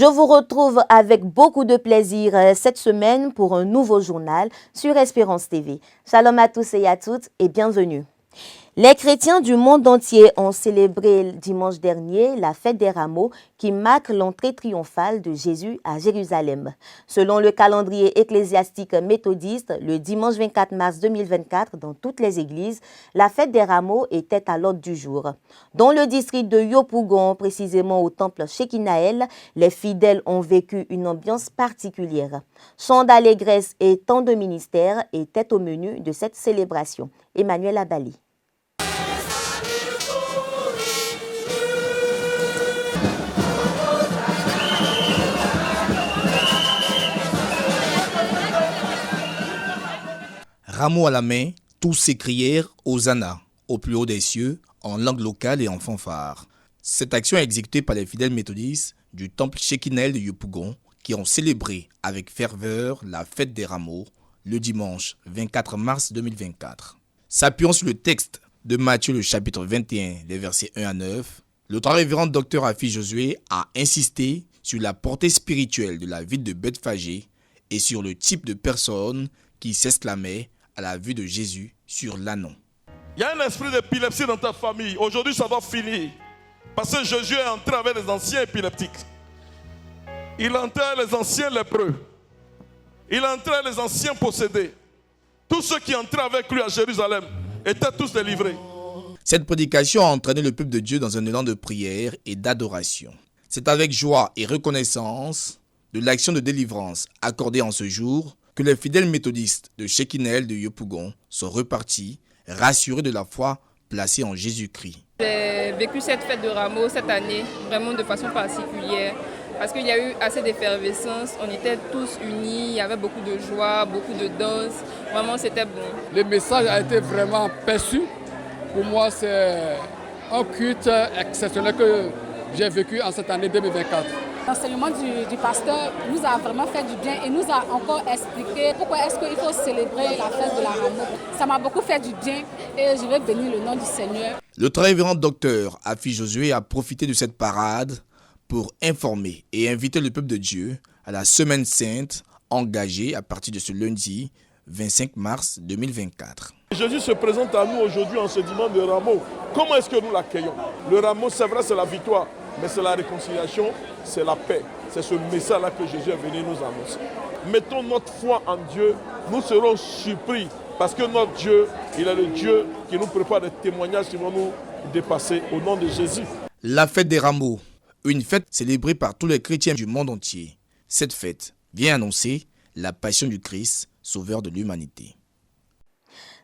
Je vous retrouve avec beaucoup de plaisir cette semaine pour un nouveau journal sur Espérance TV. Shalom à tous et à toutes et bienvenue. Les chrétiens du monde entier ont célébré dimanche dernier la fête des rameaux qui marque l'entrée triomphale de Jésus à Jérusalem. Selon le calendrier ecclésiastique méthodiste, le dimanche 24 mars 2024, dans toutes les églises, la fête des rameaux était à l'ordre du jour. Dans le district de Yopougon, précisément au temple Shekinah, les fidèles ont vécu une ambiance particulière. Chants d'allégresse et temps de ministère étaient au menu de cette célébration. Emmanuel Abali. Rameaux à la main, tous s'écrièrent « Hosanna » au plus haut des cieux, en langue locale et en fanfare. Cette action est exécutée par les fidèles méthodistes du temple Shekinah de Yopougon qui ont célébré avec ferveur la fête des rameaux le dimanche 24 mars 2024. S'appuyant sur le texte de Matthieu le chapitre 21, les versets 1 à 9, le très révérend docteur Afi Josué a insisté sur la portée spirituelle de la ville de Bethphagée et sur le type de personnes qui s'exclamaient à la vue de Jésus sur l'ânon. Il y a un esprit d'épilepsie dans ta famille. Aujourd'hui, ça va finir. Parce que Jésus est entré avec les anciens épileptiques. Il entrait avec les anciens lépreux. Il entrait avec les anciens possédés. Tous ceux qui entraient avec lui à Jérusalem étaient tous délivrés. Cette prédication a entraîné le peuple de Dieu dans un élan de prière et d'adoration. C'est avec joie et reconnaissance de l'action de délivrance accordée en ce jour que les fidèles méthodistes de Shekinah de Yopougon sont repartis, rassurés de la foi placée en Jésus-Christ. J'ai vécu cette fête de rameaux cette année vraiment de façon particulière parce qu'il y a eu assez d'effervescence, on était tous unis, il y avait beaucoup de joie, beaucoup de danse, vraiment c'était bon. Le message a été vraiment perçu. Pour moi, c'est un culte exceptionnel que j'ai vécu en cette année 2024. L'enseignement du pasteur nous a vraiment fait du bien et nous a encore expliqué pourquoi est-ce qu'il faut célébrer la fête de la rameau. Ça m'a beaucoup fait du bien et je vais bénir le nom du Seigneur. Le très révérend docteur Afi Josué a profité de cette parade pour informer et inviter le peuple de Dieu à la Semaine Sainte engagée à partir de ce lundi 25 mars 2024. Jésus se présente à nous aujourd'hui en ce dimanche de rameau. Comment est-ce que nous l'accueillons? Le rameau, c'est vrai, c'est la victoire. Mais c'est la réconciliation, c'est la paix. C'est ce message-là que Jésus est venu nous annoncer. Mettons notre foi en Dieu, nous serons surpris. Parce que notre Dieu, il est le Dieu qui nous prépare des témoignages qui vont nous dépasser au nom de Jésus. La fête des rameaux, une fête célébrée par tous les chrétiens du monde entier. Cette fête vient annoncer la passion du Christ, sauveur de l'humanité.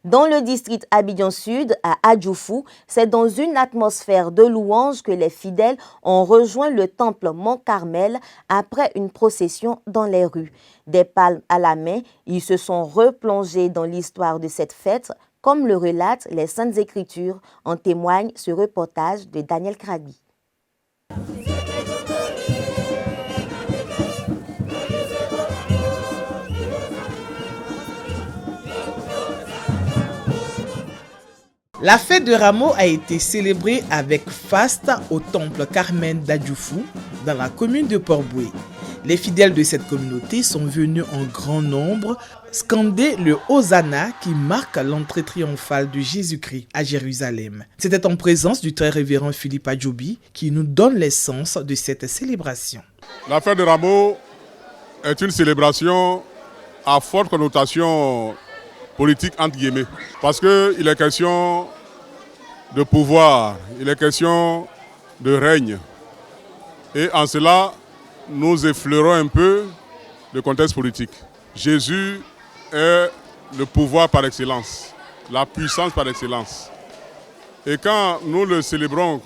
Dans le district Abidjan Sud, à Adjoufou, c'est dans une atmosphère de louange que les fidèles ont rejoint le temple Mont-Carmel après une procession dans les rues. Des palmes à la main, ils se sont replongés dans l'histoire de cette fête, comme le relatent les Saintes Écritures, en témoigne ce reportage de Daniel Krabi. La fête de Rameaux a été célébrée avec faste au temple Carmen d'Adjoufou, dans la commune de Port-Boué. Les fidèles de cette communauté sont venus en grand nombre scander le Hosanna qui marque l'entrée triomphale de Jésus-Christ à Jérusalem. C'était en présence du très révérend Philippe Adjobi qui nous donne l'essence de cette célébration. La fête de Rameaux est une célébration à forte connotation politique entre guillemets, parce qu'il est question de pouvoir, il est question de règne. Et en cela, nous effleurons un peu le contexte politique. Jésus est le pouvoir par excellence, la puissance par excellence. Et quand nous le célébrons,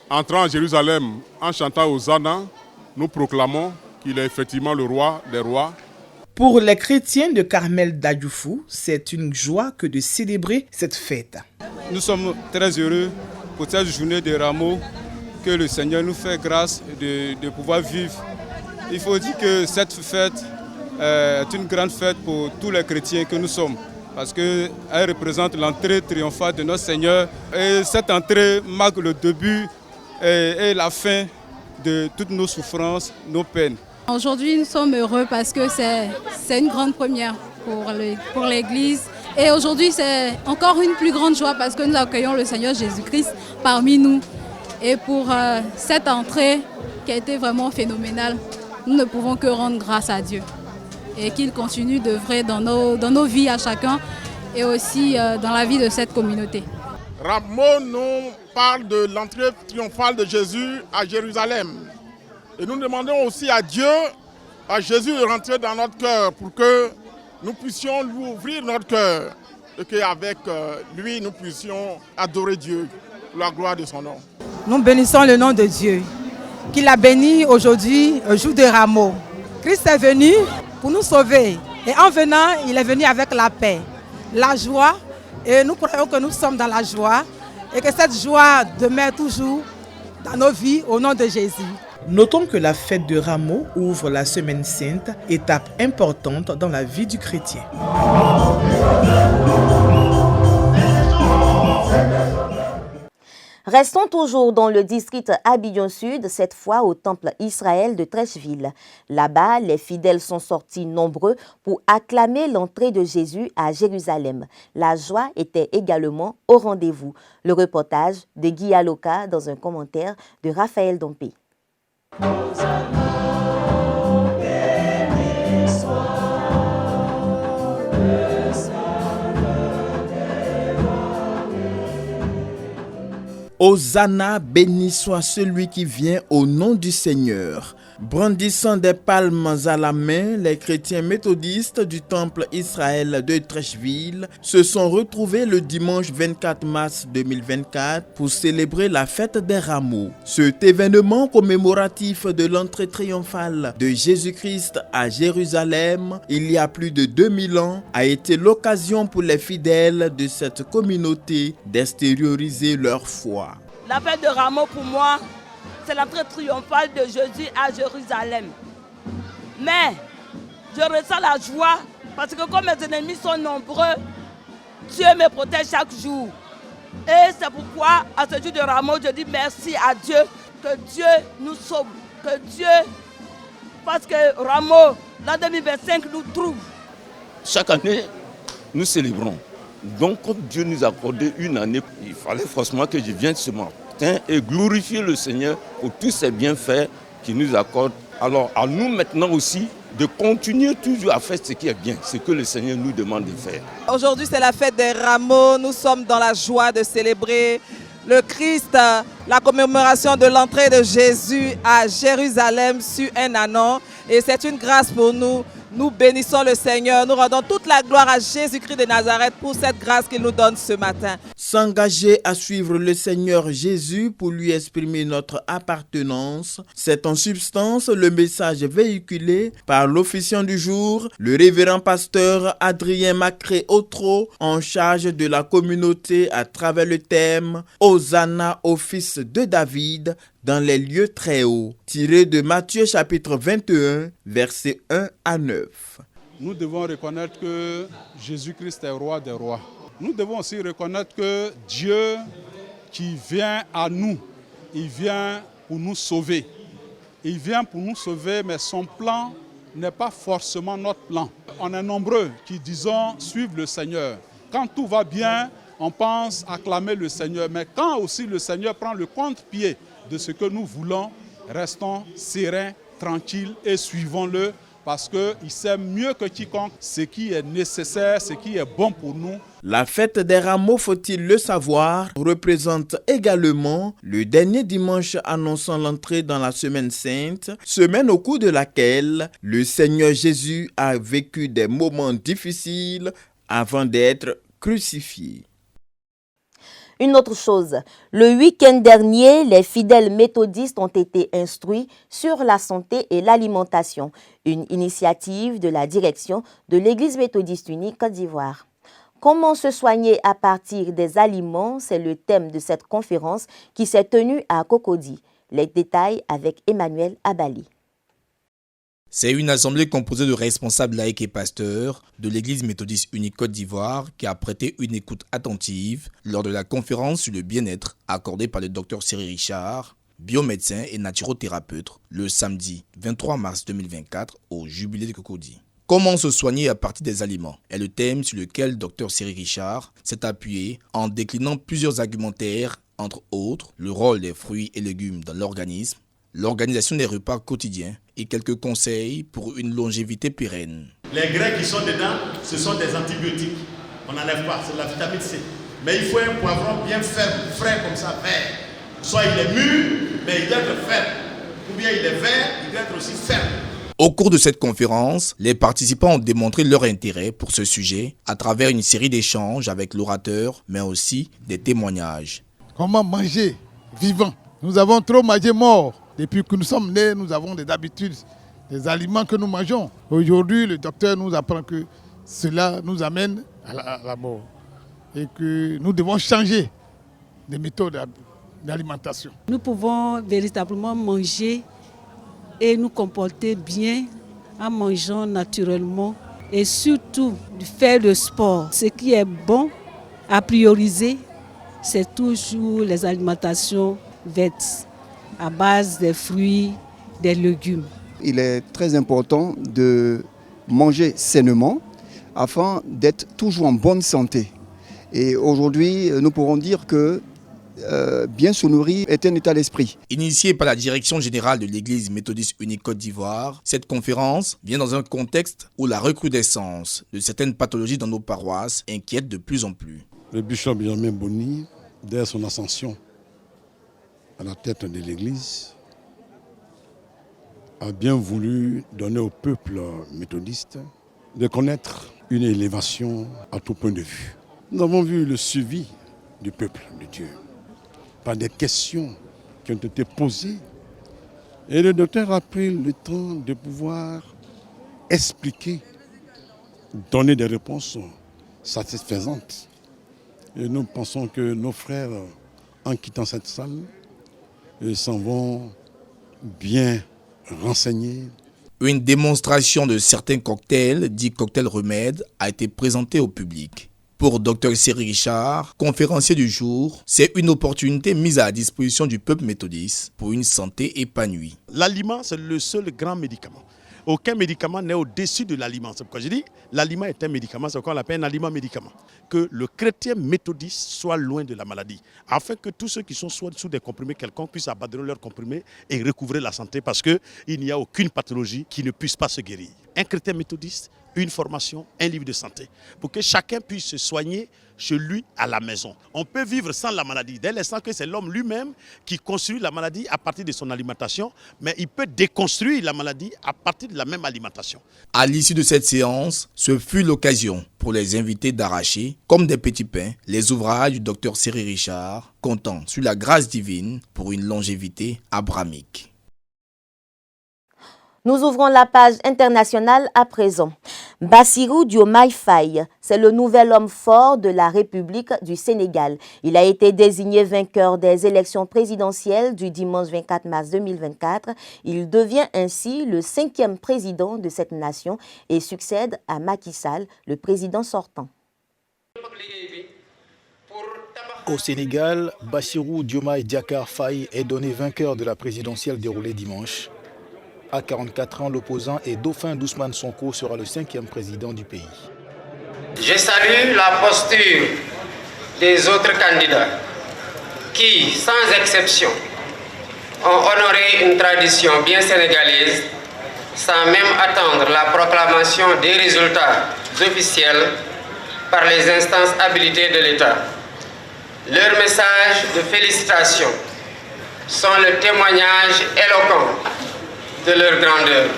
entrant à Jérusalem en chantant Hosanna, nous proclamons qu'il est effectivement le roi des rois. Pour les chrétiens de Carmel d'Adjoufou, c'est une joie que de célébrer cette fête. Nous sommes très heureux pour cette journée de Rameaux que le Seigneur nous fait grâce de pouvoir vivre. Il faut dire que cette fête est une grande fête pour tous les chrétiens que nous sommes, parce qu'elle représente l'entrée triomphale de notre Seigneur. Et cette entrée marque le début et la fin de toutes nos souffrances, nos peines. Aujourd'hui, nous sommes heureux parce que c'est une grande première pour l'Église. Et aujourd'hui, c'est encore une plus grande joie parce que nous accueillons le Seigneur Jésus-Christ parmi nous. Et pour cette entrée qui a été vraiment phénoménale, nous ne pouvons que rendre grâce à Dieu. Et qu'il continue d'œuvrer dans nos vies à chacun et aussi dans la vie de cette communauté. Rameau nous parle de l'entrée triomphale de Jésus à Jérusalem. Et nous demandons aussi à Dieu, à Jésus de rentrer dans notre cœur pour que nous puissions lui ouvrir notre cœur et qu'avec lui nous puissions adorer Dieu pour la gloire de son nom. Nous bénissons le nom de Dieu, qu'il a béni aujourd'hui au jour de Rameau. Christ est venu pour nous sauver et en venant, il est venu avec la paix, la joie et nous croyons que nous sommes dans la joie et que cette joie demeure toujours dans nos vies au nom de Jésus. Notons que la fête de Rameau ouvre la Semaine Sainte, étape importante dans la vie du chrétien. Restons toujours dans le district Abidjan Sud, cette fois au temple Israël de Treichville. Là-bas, les fidèles sont sortis nombreux pour acclamer l'entrée de Jésus à Jérusalem. La joie était également au rendez-vous. Le reportage de Guy Aloka dans un commentaire de Raphaël Dompé. Hosanna, béni soit celui qui vient au nom du Seigneur. Brandissant des palmes à la main, les chrétiens méthodistes du temple Israël de Treichville se sont retrouvés le dimanche 24 mars 2024 pour célébrer la fête des Rameaux. Cet événement commémoratif de l'entrée triomphale de Jésus-Christ à Jérusalem, il y a plus de 2000 ans, a été l'occasion pour les fidèles de cette communauté d'extérioriser leur foi. La fête de Rameaux pour moi, c'est l'entrée triomphale de Jésus à Jérusalem. Mais je ressens la joie parce que comme mes ennemis sont nombreux, Dieu me protège chaque jour. Et c'est pourquoi à ce jour de Rameaux, je dis merci à Dieu, que Dieu nous sauve, que Dieu, parce que Rameaux, l'an 2025 nous trouve. Chaque année, nous célébrons. Donc comme Dieu nous a accordé une année, il fallait forcément que je vienne ce matin et glorifier le Seigneur pour tous ces bienfaits qu'il nous accorde. Alors à nous maintenant aussi de continuer toujours à faire ce qui est bien, ce que le Seigneur nous demande de faire. Aujourd'hui c'est la fête des Rameaux, nous sommes dans la joie de célébrer le Christ, la commémoration de l'entrée de Jésus à Jérusalem sur un anon. Et c'est une grâce pour nous. Nous bénissons le Seigneur, nous rendons toute la gloire à Jésus-Christ de Nazareth pour cette grâce qu'il nous donne ce matin. S'engager à suivre le Seigneur Jésus pour lui exprimer notre appartenance, c'est en substance le message véhiculé par l'officiant du jour, le révérend pasteur Adrien Macré-Otro, en charge de la communauté à travers le thème « Hosanna au fils de David » dans les lieux très hauts, tiré de Matthieu chapitre 21, versets 1 à 9. Nous devons reconnaître que Jésus-Christ est roi des rois. Nous devons aussi reconnaître que Dieu qui vient à nous, il vient pour nous sauver. Il vient pour nous sauver, mais son plan n'est pas forcément notre plan. On est nombreux qui disons suivre le Seigneur. Quand tout va bien, on pense acclamer le Seigneur. Mais quand aussi le Seigneur prend le contre-pied de ce que nous voulons, restons sereins, tranquilles et suivons-le parce qu'il sait mieux que quiconque ce qui est nécessaire, ce qui est bon pour nous. La fête des Rameaux, faut-il le savoir, représente également le dernier dimanche annonçant l'entrée dans la Semaine Sainte, semaine au cours de laquelle le Seigneur Jésus a vécu des moments difficiles avant d'être crucifié. Une autre chose, le week-end dernier, les fidèles méthodistes ont été instruits sur la santé et l'alimentation, une initiative de la direction de l'Église méthodiste unie Côte d'Ivoire. Comment se soigner à partir des aliments, c'est le thème de cette conférence qui s'est tenue à Cocody. Les détails avec Emmanuel Abali. C'est une assemblée composée de responsables laïcs et pasteurs de l'Église méthodiste unique Côte d'Ivoire qui a prêté une écoute attentive lors de la conférence sur le bien-être accordée par le Dr Cyril Richard, biomédecin et naturothérapeute, le samedi 23 mars 2024 au Jubilé de Cocody. Comment se soigner à partir des aliments est le thème sur lequel Dr Cyril Richard s'est appuyé en déclinant plusieurs argumentaires, entre autres le rôle des fruits et légumes dans l'organisme, l'organisation des repas quotidiens et quelques conseils pour une longévité pérenne. Les grains qui sont dedans, ce sont des antibiotiques. On n'enlève pas, c'est de la vitamine C. Mais il faut un poivron bien ferme, frais comme ça, vert. Soit il est mûr, mais il doit être ferme. Ou bien il est vert, il doit être aussi ferme. Au cours de cette conférence, les participants ont démontré leur intérêt pour ce sujet à travers une série d'échanges avec l'orateur, mais aussi des témoignages. Comment manger vivant? Nous avons trop mangé mort. Depuis que nous sommes nés, nous avons des habitudes, des aliments que nous mangeons. Aujourd'hui, le docteur nous apprend que cela nous amène à la mort et que nous devons changer des méthodes d'alimentation. Nous pouvons véritablement manger et nous comporter bien en mangeant naturellement et surtout faire le sport. Ce qui est bon à prioriser, c'est toujours les alimentations vertes à base des fruits, des légumes. Il est très important de manger sainement afin d'être toujours en bonne santé. Et aujourd'hui, nous pourrons dire que bien se nourrir est un état d'esprit. Initiée par la Direction générale de l'Église méthodiste unique Côte d'Ivoire, cette conférence vient dans un contexte où la recrudescence de certaines pathologies dans nos paroisses inquiète de plus en plus. Le bishop Benjamin Boni, dès son ascension à la tête de l'Église, a bien voulu donner au peuple méthodiste de connaître une élévation à tout point de vue. Nous avons vu le suivi du peuple de Dieu par des questions qui ont été posées et le docteur a pris le temps de pouvoir expliquer, donner des réponses satisfaisantes. Et nous pensons que nos frères, en quittant cette salle, s'en vont bien renseignés. Une démonstration de certains cocktails, dits cocktails remèdes, a été présentée au public. Pour Dr Cyril Richard, conférencier du jour, c'est une opportunité mise à la disposition du peuple méthodiste pour une santé épanouie. L'aliment, c'est le seul grand médicament. Aucun médicament n'est au-dessus de l'aliment. C'est pourquoi je dis, l'aliment est un médicament, c'est pourquoi on l'appelle un aliment-médicament. Que le chrétien méthodiste soit loin de la maladie, afin que tous ceux qui sont sous des comprimés quelconques puissent abandonner leurs comprimés et recouvrer la santé, parce qu'il n'y a aucune pathologie qui ne puisse pas se guérir. Un chrétien méthodiste, une formation, un livre de santé, pour que chacun puisse se soigner chez lui à la maison. On peut vivre sans la maladie, dès l'instant que c'est l'homme lui-même qui construit la maladie à partir de son alimentation, mais il peut déconstruire la maladie à partir de la même alimentation. À l'issue de cette séance, ce fut l'occasion pour les invités d'arracher, comme des petits pains, les ouvrages du Dr Cyril Richard, comptant sur la grâce divine pour une longévité abrahamique. Nous ouvrons la page internationale à présent. Bassirou Diomaye Faye, c'est le nouvel homme fort de la République du Sénégal. Il a été désigné vainqueur des élections présidentielles du dimanche 24 mars 2024. Il devient ainsi le 5e président de cette nation et succède à Macky Sall, le président sortant. Au Sénégal, Bassirou Diomaye Diakhar Faye est donné vainqueur de la présidentielle déroulée dimanche. À 44 ans, l'opposant et dauphin d'Ousmane Sonko sera le 5e président du pays. Je salue la posture des autres candidats qui, sans exception, ont honoré une tradition bien sénégalaise sans même attendre la proclamation des résultats officiels par les instances habilitées de l'État. Leurs messages de félicitations sont le témoignage éloquent de leur grandeur.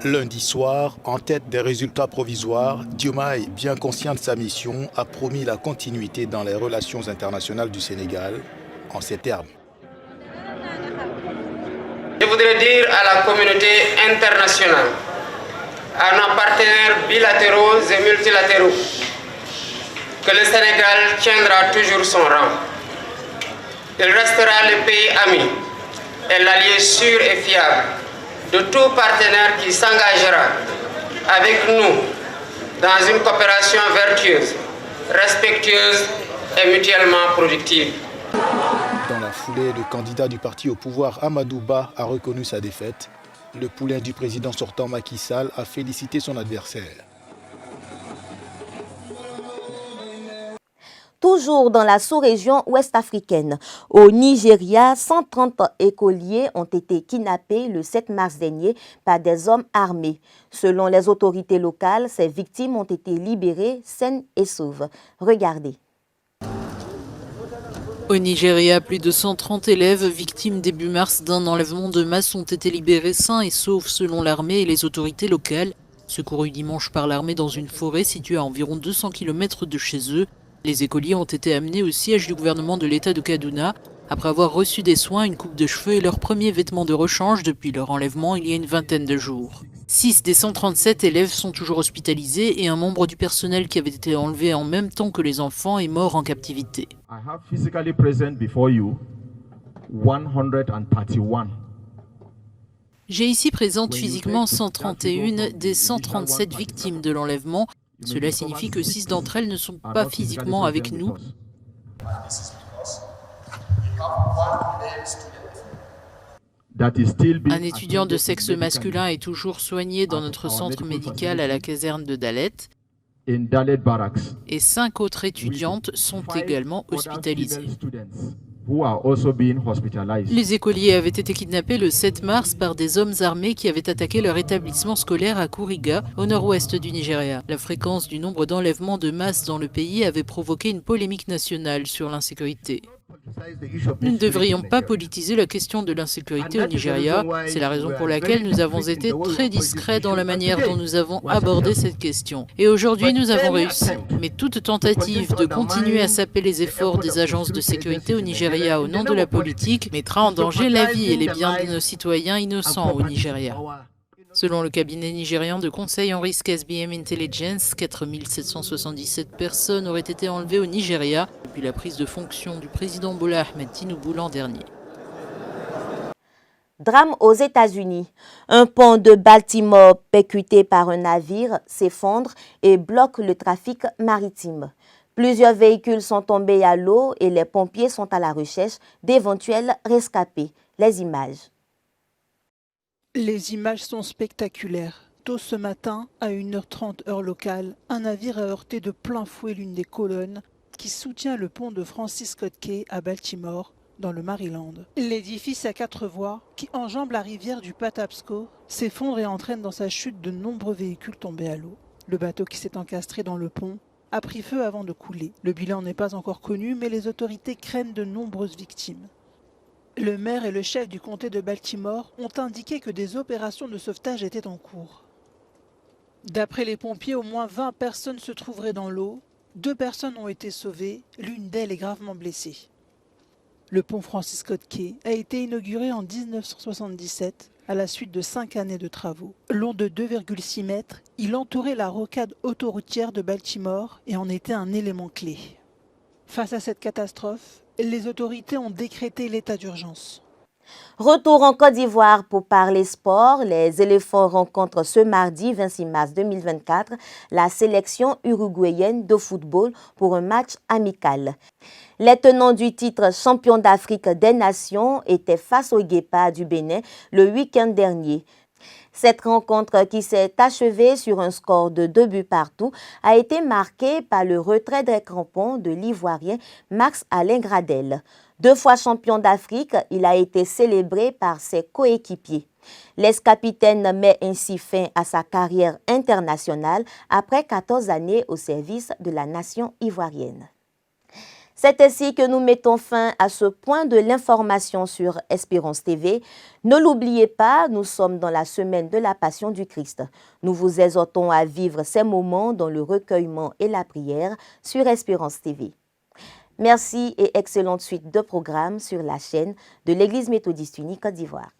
Lundi soir, en tête des résultats provisoires, Diomaye, bien conscient de sa mission, a promis la continuité dans les relations internationales du Sénégal en ces termes. Je voudrais dire à la communauté internationale, à nos partenaires bilatéraux et multilatéraux, que le Sénégal tiendra toujours son rang. Il restera le pays ami et l'allié sûr et fiable de tout partenaire qui s'engagera avec nous dans une coopération vertueuse, respectueuse et mutuellement productive. Dans la foulée, le candidat du parti au pouvoir, Amadou Ba, a reconnu sa défaite. Le poulain du président sortant Macky Sall a félicité son adversaire. Toujours dans la sous-région ouest-africaine, au Nigeria, 130 écoliers ont été kidnappés le 7 mars dernier par des hommes armés. Selon les autorités locales, ces victimes ont été libérées saines et sauves. Regardez. Au Nigeria, plus de 130 élèves victimes début mars d'un enlèvement de masse ont été libérés sains et saufs selon l'armée et les autorités locales. Secourus dimanche par l'armée dans une forêt située à environ 200 km de chez eux. Les écoliers ont été amenés au siège du gouvernement de l'État de Kaduna après avoir reçu des soins, une coupe de cheveux et leurs premiers vêtements de rechange depuis leur enlèvement il y a une vingtaine de jours. 6 des 137 élèves sont toujours hospitalisés et un membre du personnel qui avait été enlevé en même temps que les enfants est mort en captivité. I have physically present before you 131. J'ai ici présente physiquement 131 des 137 victimes de l'enlèvement. Cela signifie que 6 d'entre elles ne sont pas physiquement avec nous. Un étudiant de sexe masculin est toujours soigné dans notre centre médical à la caserne de Dalet. Et 5 autres étudiantes sont également hospitalisées. Les écoliers avaient été kidnappés le 7 mars par des hommes armés qui avaient attaqué leur établissement scolaire à Kuriga, au nord-ouest du Nigeria. La fréquence du nombre d'enlèvements de masse dans le pays avait provoqué une polémique nationale sur l'insécurité. Nous ne devrions pas politiser la question de l'insécurité au Nigeria. C'est la raison pour laquelle nous avons été très discrets dans la manière dont nous avons abordé cette question. Et aujourd'hui, nous avons réussi. Mais toute tentative de continuer à saper les efforts des agences de sécurité au Nigeria au nom de la politique mettra en danger la vie et les biens de nos citoyens innocents au Nigeria. Selon le cabinet nigérian de conseil en risque SBM Intelligence, 4777 personnes auraient été enlevées au Nigeria depuis la prise de fonction du président Bola Ahmed Tinubu l'an dernier. Drame aux États-Unis. Un pont de Baltimore percuté par un navire s'effondre et bloque le trafic maritime. Plusieurs véhicules sont tombés à l'eau et les pompiers sont à la recherche d'éventuels rescapés. Les images. Les images sont spectaculaires. Tôt ce matin, à 1h30 heure locale, un navire a heurté de plein fouet l'une des colonnes qui soutient le pont de Francis Scott Key à Baltimore, dans le Maryland. L'édifice à 4 voies, qui enjambe la rivière du Patapsco, s'effondre et entraîne dans sa chute de nombreux véhicules tombés à l'eau. Le bateau qui s'est encastré dans le pont a pris feu avant de couler. Le bilan n'est pas encore connu, mais les autorités craignent de nombreuses victimes. Le maire et le chef du comté de Baltimore ont indiqué que des opérations de sauvetage étaient en cours. D'après les pompiers, au moins 20 personnes se trouveraient dans l'eau. 2 personnes ont été sauvées, l'une d'elles est gravement blessée. Le pont Francis Scott Key a été inauguré en 1977 à la suite de 5 années de travaux. Long de 2,6 mètres, il entourait la rocade autoroutière de Baltimore et en était un élément clé. Face à cette catastrophe, les autorités ont décrété l'état d'urgence. Retour en Côte d'Ivoire pour parler sport. Les éléphants rencontrent ce mardi 26 mars 2024 la sélection uruguayenne de football pour un match amical. Les tenants du titre champion d'Afrique des Nations étaient face aux Guépards du Bénin le week-end dernier. Cette rencontre qui s'est achevée sur un score de 2 buts partout a été marquée par le retrait des crampons de l'Ivoirien Max-Alain Gradel. 2 fois champion d'Afrique, il a été célébré par ses coéquipiers. L'ex-capitaine met ainsi fin à sa carrière internationale après 14 années au service de la nation ivoirienne. C'est ainsi que nous mettons fin à ce point de l'information sur Espérance TV. Ne l'oubliez pas, nous sommes dans la semaine de la Passion du Christ. Nous vous exhortons à vivre ces moments dans le recueillement et la prière sur Espérance TV. Merci et excellente suite de programmes sur la chaîne de l'Église méthodiste unie Côte d'Ivoire.